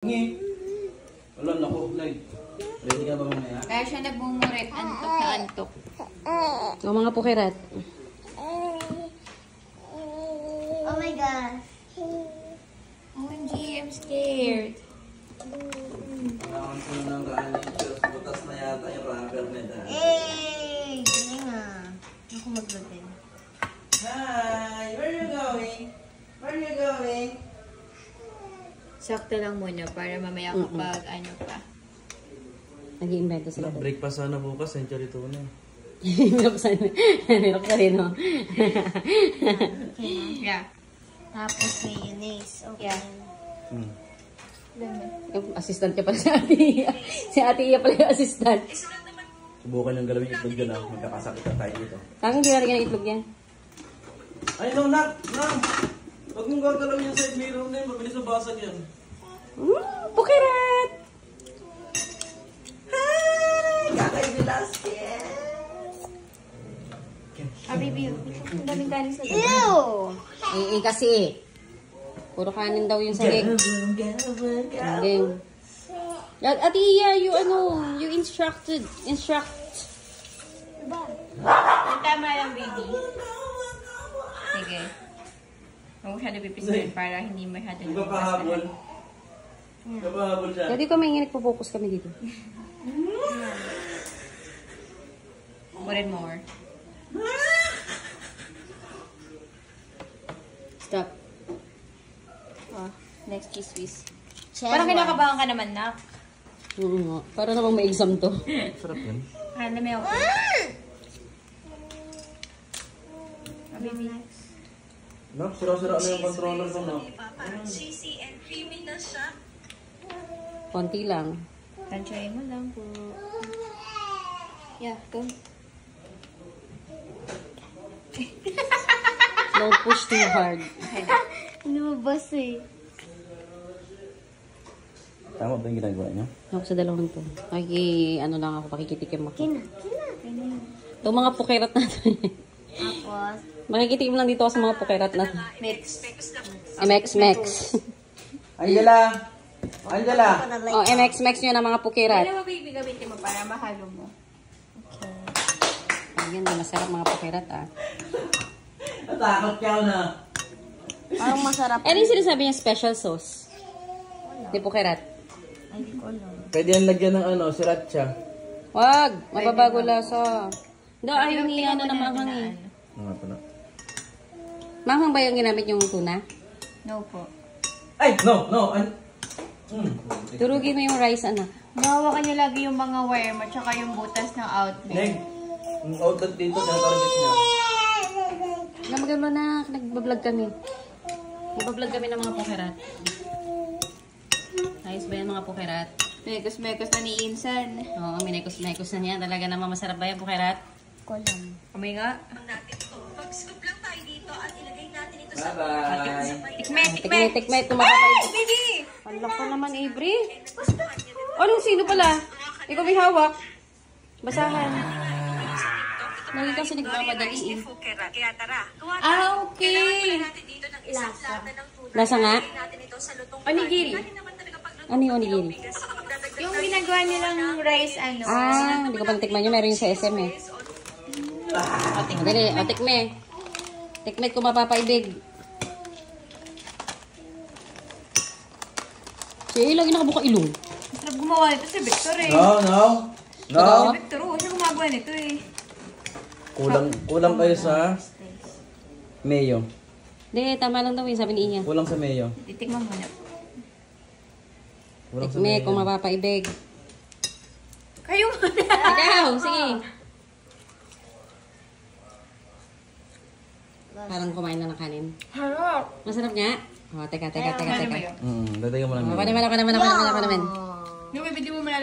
Wala na ko, like. Ready ka ba mamaya? Kaya siya nagmumurit, antok na antok. O mga pukirat. Oh my gosh. OMG, I'm scared. Kailangan ko na ng kanin. Butas na yata yung rubber net. Hey! Galing ah. Ako maglagay. Hi! Where you going? Where you going? Sakto lang muna para mamaya kapag ano pa. Nag-i-invento sila. Break pa sana bukas, century 2 na. Hirap sa rin, no? Yeah. Tapos mayonnaise. Okay. Yung assistant niya pala si Ate Iya. Si Ate Iya pala yung assistant. Subukan yung galawin itlog dyan ah. Magkakasakit na tayo dito. Bakit hindi natin ng itlog yan? Ay, no, nak! Nam! Huwag mong gagalawin yung side mirror na yun. Mabilis na basag yan. Pukirat! Hi! Kakay Velasquez! Ah, baby, ang daming kanin sa Ew! Kasi. Puro kanin daw yung sahig. Game. Ate Iya, you instruct. Tama lang, baby. Sige. Huwag siya napipisilin para hindi masyado Huwag ka pahabol. Huwag ka pahabol siya. Dati kami nagpo-focus kami dito. More and more. Stop. Oh, next kiss. Cheddar. Parang kinakabahan ka naman, nak. Oo nga. Para namang may exam to. Sarap yan. Ano may ako? Ah, baby. Nak, sira-sira na yung controller ko, no? Konti lang. Tansyahin mo lang po. Yeah, go. Don't push too hard. Lumabas eh. Tama ba yung ginagawa niyo? Ako sa dalawang to. Ano lang ako, pakikitikim ako. Kina. Itong mga pukirat natin. Tapos, Makikitikim lang dito ako sa mga pukirat natin. Mix. MX-Mex. Angela! Angela! Oh, MX-Mex nyo na mga pukirat. Ano ba, baby, gamitin mo para mahalo mo? Ayan, masarap mga pukirat ah. Natakot ka na. parang masarap. Ano yung sinasabi niya special sauce? Di pukirat. Ay, di ko alam. Pwede yan lagyan ng ano, sriracha. Wag! Mababago lasa. Do, ayaw niya ano na manghang eh. Ano pa na? Manghang ba yung ginamit yung tuna? No po. Ay! No! Durugin mo yung rice, anak. Mahawakan niyo lagi yung mga wire mo tsaka yung butas ng outlet. Neg! Yung outlet dito, tinatarget niya. Magano na, nagbablog kami. Nagbablog kami ng mga pukirat. Ayos ba yan mga pukirat? Mekos na ni Insan. Oo, minekos-mekos na niya. Talaga naman masarap ba yan pukirat? Ko alam. Kamay nga. Bye-bye! Tikmet, kumapapay. Baby! Wala ka naman, Avery. Anong sino pala? Ikaw may hawak. Basahan. Lagi kasi nagmamadali eh. Ah, okay. Lasa nga? Onigiri. Ano yung onigiri? Yung ginagawa nilang rice, ano. Ah, hindi ko pa natikman yun. Meron yung sa SM eh. Madali, tikme. Tikmet ko mapapaibig. Siya lagi nakabuka ilong. Masarap gumawa nito si Victor eh. No! Si Victor, siya gumagawa nito eh. Kulang kayo sa mayo. Hindi, tama lang daw yun, sabi ni Inya. Kulang sa mayo. Titikman muna. Kulang sa Tikme mayo. kung mapapaibig. Kayo muna. Ikaw, sige. Parang kumain na ng kanin. Harap. Masarap nga. Oh, teka. Ano ba yun? Dadayo mo lang. Ako naman. Yung bibili mo muna